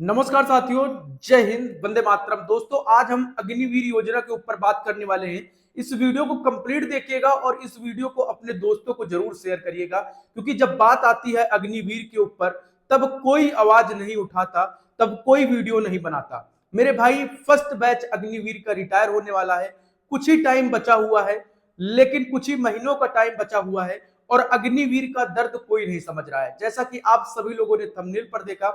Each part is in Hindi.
नमस्कार साथियों, जय हिंद, वंदे मातरम। दोस्तों, आज हम अग्निवीर योजना के ऊपर बात करने वाले हैं। इस वीडियो को कंप्लीट देखिएगा और इस वीडियो को अपने दोस्तों को जरूर शेयर करिएगा, क्योंकि जब बात आती है अग्निवीर के ऊपर तब कोई आवाज नहीं उठाता, तब कोई वीडियो नहीं बनाता। मेरे भाई, फर्स्ट बैच अग्निवीर का रिटायर होने वाला है। कुछ ही टाइम बचा हुआ है, लेकिन कुछ ही महीनों का टाइम बचा हुआ है और अग्निवीर का दर्द कोई नहीं समझ रहा है। जैसा कि आप सभी लोगों ने थंबनेल पर देखा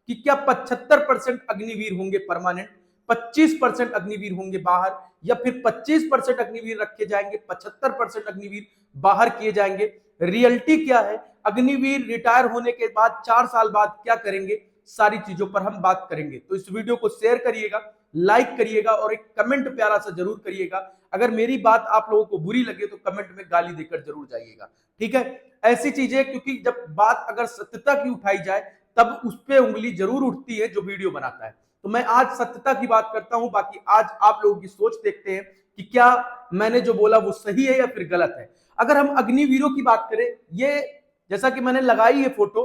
कि क्या 75% अग्निवीर होंगे परमानेंट, 25% अग्निवीर होंगे बाहर, या फिर 25% अग्निवीर रखे जाएंगे, 75% अग्निवीर बाहर किए जाएंगे। रियलिटी क्या है, अग्निवीर रिटायर होने के बाद 4 साल बाद क्या करेंगे, सारी चीजों पर हम बात करेंगे। तो इस वीडियो को शेयर करिएगा, लाइक करिएगा और एक कमेंट प्यारा सा जरूर करिएगा। अगर मेरी बात आप लोगों को बुरी लगे तो कमेंट में गाली देकर जरूर जाइएगा, ठीक है। ऐसी चीजें, क्योंकि जब बात अगर सत्यता की उठाई जाए तब उस पे उंगली जरूर उठती है जो वीडियो बनाता है। तो मैं आज सत्यता की बात करता हूं, बाकी आज आप लोगों की सोच देखते हैं कि क्या मैंने जो बोला वो सही है या फिर गलत है। अगर हम अग्निवीरों की बात करें, ये जैसा कि मैंने लगाई है फोटो,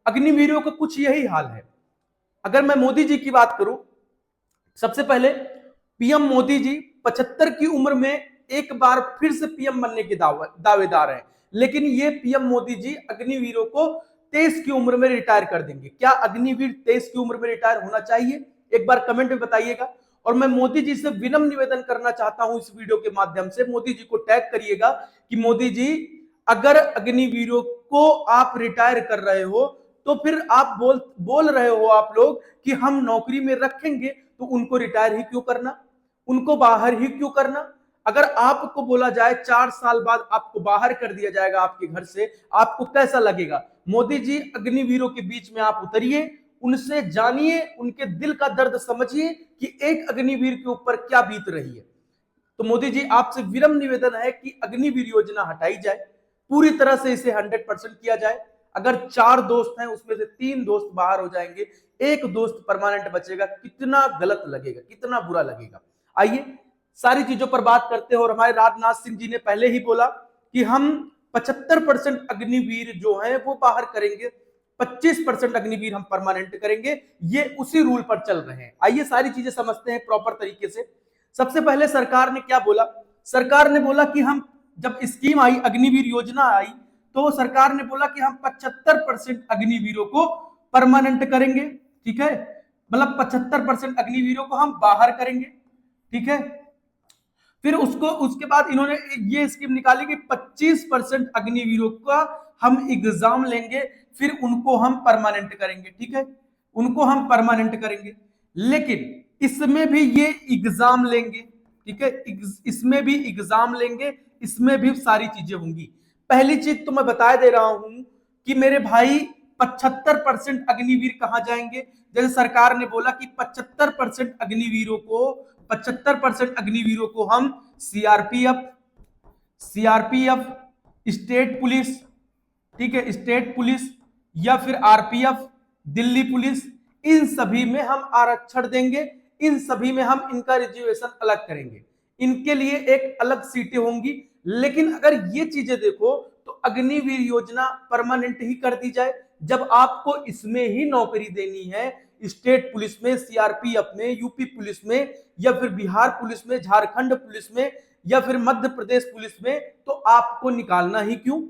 अग्निवीरों का कुछ यही हाल है। अगर मैं मोदी जी की बात करूं, सबसे पहले पीएम मोदी जी 75 की उम्र में एक बार फिर से पीएम बनने के दावेदार हैं, लेकिन ये पीएम मोदी जी अग्निवीरों को 23 की उम्र में रिटायर कर देंगे। क्या अग्निवीर 23 की उम्र में रिटायर होना चाहिए? एक बार कमेंट में बताइएगा। और मैं मोदी जी से विनम्र निवेदन करना चाहता हूं इस वीडियो के माध्यम से, मोदी जी को टैग करिएगा कि मोदी जी, अगर अग्निवीरों को आप रिटायर कर रहे हो तो फिर आप बोल रहे हो आप लोग कि हम नौकरी में रखेंगे, तो उनको रिटायर ही क्यों करना, उनको बाहर ही क्यों करना? अगर आपको बोला जाए 4 साल बाद आपको बाहर कर दिया जाएगा आपके घर से, आपको कैसा लगेगा? मोदी जी, अग्निवीरों के बीच में आप उतरिए, उनसे जानिए, उनके दिल का दर्द समझिए कि एक अग्निवीर के ऊपर क्या बीत रही है। तो मोदी जी, आपसे विनम्र निवेदन है कि अग्निवीर योजना हटाई जाए, पूरी तरह से इसे 100% किया जाए। अगर 4 दोस्त हैं उसमें से 3 दोस्त बाहर हो जाएंगे, एक दोस्त परमानेंट बचेगा, कितना गलत लगेगा, कितना बुरा लगेगा। आइए सारी चीजों पर बात करते हैं। और हमारे राजनाथ सिंह जी ने पहले ही बोला कि हम 75% अग्निवीर जो है वो बाहर करेंगे, 25% अग्निवीर हम परमानेंट करेंगे। ये उसी रूल पर चल रहे हैं। आइए सारी चीजें समझते हैं प्रॉपर तरीके से। सबसे पहले सरकार ने क्या बोला? सरकार ने बोला कि हम, जब स्कीम आई, अग्निवीर योजना आई, तो सरकार ने बोला कि हम 75% अग्निवीरों को परमानेंट करेंगे, ठीक है। मतलब 75% अग्निवीरों को हम बाहर करेंगे, ठीक है। फिर उसको, उसके बाद इन्होंने ये स्कीम निकाली कि 25% अग्निवीरों का हम एग्जाम लेंगे, फिर उनको हम परमानेंट करेंगे, ठीक है, उनको हम परमानेंट करेंगे। लेकिन इसमें भी ये एग्जाम लेंगे, ठीक है, इसमें भी एग्जाम लेंगे, इसमें भी सारी चीजें होंगी। पहली चीज तो मैं बता दे रहा हूं कि मेरे भाई, 75% अग्निवीर कहां जाएंगे? जैसे सरकार ने बोला कि 75% अग्निवीरों को, 75% अग्निवीरों को हम सीआरपीएफ, सीआरपीएफ, स्टेट पुलिस, ठीक है, स्टेट पुलिस, या फिर आरपीएफ, दिल्ली पुलिस, इन सभी में हम आरक्षण देंगे, इन सभी में हम इनका रिजर्वेशन अलग करेंगे, इनके लिए एक अलग सीटें होंगी। लेकिन अगर ये चीजें देखो तो अग्निवीर योजना परमानेंट ही कर दी जाए, जब आपको इसमें ही नौकरी देनी है, स्टेट पुलिस में, सीआरपीएफ में, यूपी पुलिस में, या फिर बिहार पुलिस में, झारखंड पुलिस में, या फिर मध्य प्रदेश पुलिस में, तो आपको निकालना ही क्यों?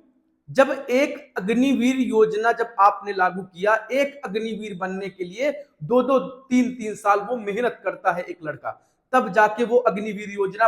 जब एक अग्निवीर योजना जब आपने लागू किया, एक अग्निवीर बनने के लिए 2-2 3-3 साल वो मेहनत करता है एक लड़का, तब जाके वो अग्निवीर योजना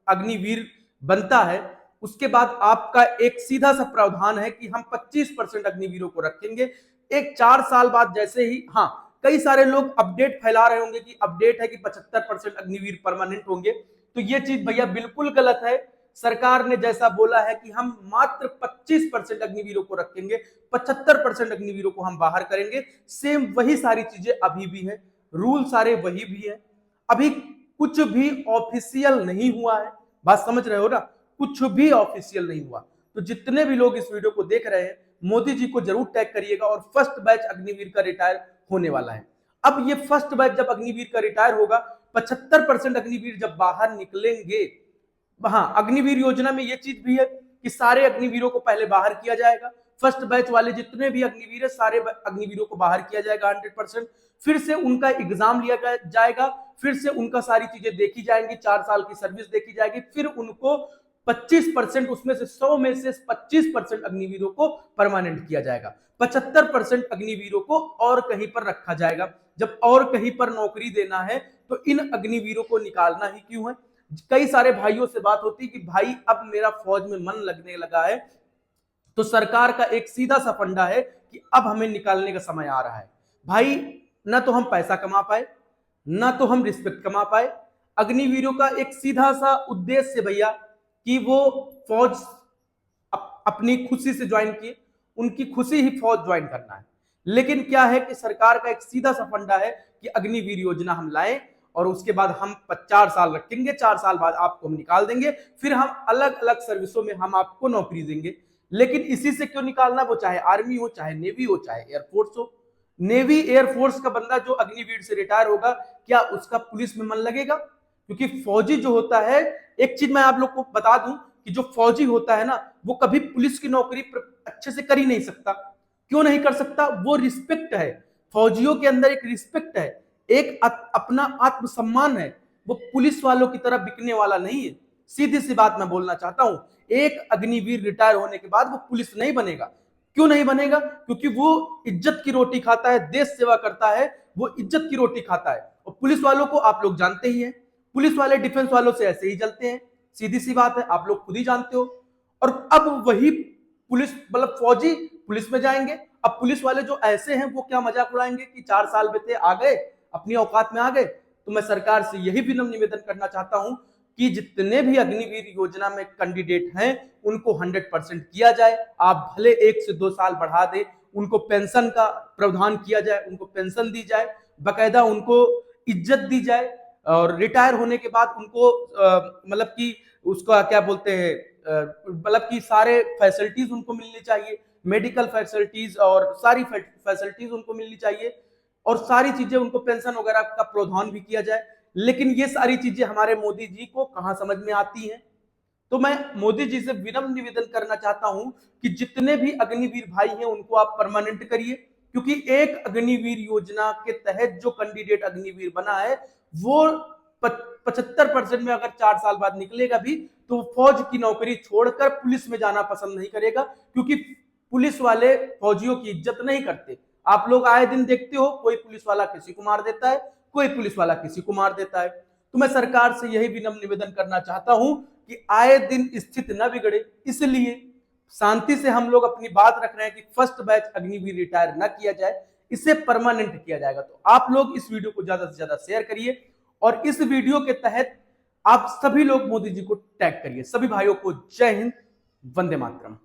अग्निवीर बनता है। उसके बाद आपका एक सीधा सा प्रावधान है कि हम 25% अग्निवीरों को रखेंगे। एक 4 साल बाद जैसे ही, हाँ, कई सारे लोग अपडेट फैला रहे होंगे कि अपडेट है कि 75% अग्निवीर परमानेंट होंगे, तो ये चीज भैया बिल्कुल गलत है। सरकार ने जैसा बोला है कि हम मात्र 25% अग्निवीरों को रखेंगे, 75% अग्निवीरों को हम बाहर करेंगे, सेम वही सारी चीजें अभी भी है, रूल सारे वही भी है। अभी कुछ भी ऑफिशियल नहीं हुआ है, बात समझ रहे हो ना, कुछ भी ऑफिशियल नहीं हुआ। तो जितने भी लोग इस वीडियो को देख रहे हैं, मोदी जी को जरूर टैग करिएगा। और फर्स्ट बैच अग्निवीर का रिटायर होने वाला है। अब ये फर्स्ट बैच जब अग्निवीर का रिटायर होगा, 75% अग्निवीर जब बाहर निकलेंगे, हाँ, अग्निवीर योजना में यह चीज भी है कि सारे अग्निवीरों को पहले बाहर किया जाएगा, फर्स्ट बैच वाले जितने भी अग्निवीर है सारे अग्निवीरों को बाहर किया जाएगा 100%। फिर से उनका एग्जाम लिया जाएगा, फिर से उनका सारी चीजें देखी जाएंगी, 4 साल की सर्विस देखी जाएगी, फिर उनको 25% उसमें से 100 में से 25% अग्निवीरों को परमानेंट किया जाएगा, 75% अग्निवीरों को और कहीं पर रखा जाएगा। जब और कहीं पर नौकरी देना है तो इन अग्निवीरों को निकालना ही क्यों है। कई सारे भाइयों से बात होती है कि भाई अब मेरा फौज में मन लगने लगा है, तो सरकार का एक सीधा सा फंडा है कि अब हमें निकालने का समय आ रहा है। भाई ना तो हम पैसा कमा पाए, ना तो हम रिस्पेक्ट कमा पाए। अग्निवीरों का एक सीधा सा उद्देश्य भैया कि वो फौज अपनी खुशी से ज्वाइन किए, उनकी खुशी ही फौज ज्वाइन करना है। लेकिन क्या है कि सरकार का एक सीधा सा फंडा है कि अग्निवीर योजना हम लाएं और उसके बाद हम 4 साल रखेंगे, 4 साल बाद आपको हम निकाल देंगे, फिर हम अलग अलग सर्विसों में हम आपको नौकरी देंगे। लेकिन इसी से क्यों निकालना, वो चाहे आर्मी हो, चाहे नेवी हो, चाहे एयरफोर्स हो। नेवी एयरफोर्स का बंदा जो अग्निवीर से रिटायर होगा, क्या उसका पुलिस में मन लगेगा? क्योंकि फौजी जो होता है, एक चीज मैं आप लोग को बता दूं कि जो फौजी होता है ना, वो कभी पुलिस की नौकरी अच्छे से कर ही नहीं सकता। क्यों नहीं कर सकता? वो रिस्पेक्ट है, फौजियों के अंदर एक रिस्पेक्ट है, एक अपना आत्मसम्मान है। वो पुलिस वालों की तरह बिकने वाला नहीं है। सीधी सी बात मैं बोलना चाहता हूं, एक अग्निवीर रिटायर होने के बाद वो पुलिस नहीं बनेगा। क्यों नहीं बनेगा? क्योंकि वो इज्जत की रोटी खाता है, देश सेवा करता है, वो इज्जत की रोटी खाता है। और पुलिस वालों को आप लोग जानते ही हैं, पुलिस वाले डिफेंस वालों से ऐसे ही जलते हैं, सीधी सी बात है, आप लोग खुद ही जानते हो। और अब वही पुलिस मतलब फौजी पुलिस में जाएंगे। अब पुलिस वाले जो ऐसे हैं वो क्या मजाक उड़ाएंगे कि 4 साल में थे, आ गए, अपनी औकात में आ गए। तो मैं सरकार से यही विनम्र निवेदन करना चाहता हूं कि जितने भी अग्निवीर योजना में कैंडिडेट हैं उनको 100% किया जाए। आप भले 1 से 2 साल बढ़ा दे, उनको पेंशन का प्रावधान किया जाए, उनको पेंशन दी जाए, बकायदा उनको इज्जत दी जाए। और रिटायर होने के बाद उनको मतलब कि उसका क्या बोलते हैं, मतलब कि सारे फैसिलिटीज उनको मिलनी चाहिए, मेडिकल फैसिलिटीज और सारी फैसिलिटीज उनको मिलनी चाहिए, और सारी चीजें उनको पेंशन वगैरह का प्रावधान भी किया जाए। लेकिन ये सारी चीजें हमारे मोदी जी को कहां समझ में आती हैं। तो मैं मोदी जी से विनम्र निवेदन करना चाहता हूं कि जितने भी अग्निवीर भाई हैं उनको आप परमानेंट करिए, क्योंकि एक अग्निवीर योजना के तहत जो कैंडिडेट अग्निवीर बना है वो 75% में अगर 4 साल बाद निकलेगा भी तो फौज की नौकरी छोड़कर पुलिस में जाना पसंद नहीं करेगा, क्योंकि पुलिस वाले फौजियों की इज्जत नहीं करते। आप लोग आए दिन देखते हो, कोई पुलिस वाला किसी को मार देता है, कोई पुलिस वाला किसी को मार देता है। तो मैं सरकार से यही विनम्र निवेदन करना चाहता हूं कि आए दिन स्थिति न बिगड़े, इसलिए शांति से हम लोग अपनी बात रख रहे हैं कि फर्स्ट बैच अग्निवीर रिटायर न किया जाए, इसे परमानेंट किया जाएगा। तो आप लोग इस वीडियो को ज्यादा से ज्यादा शेयर करिए और इस वीडियो के तहत आप सभी लोग मोदी जी को टैग करिए। सभी भाइयों को जय हिंद, वंदे मातरम।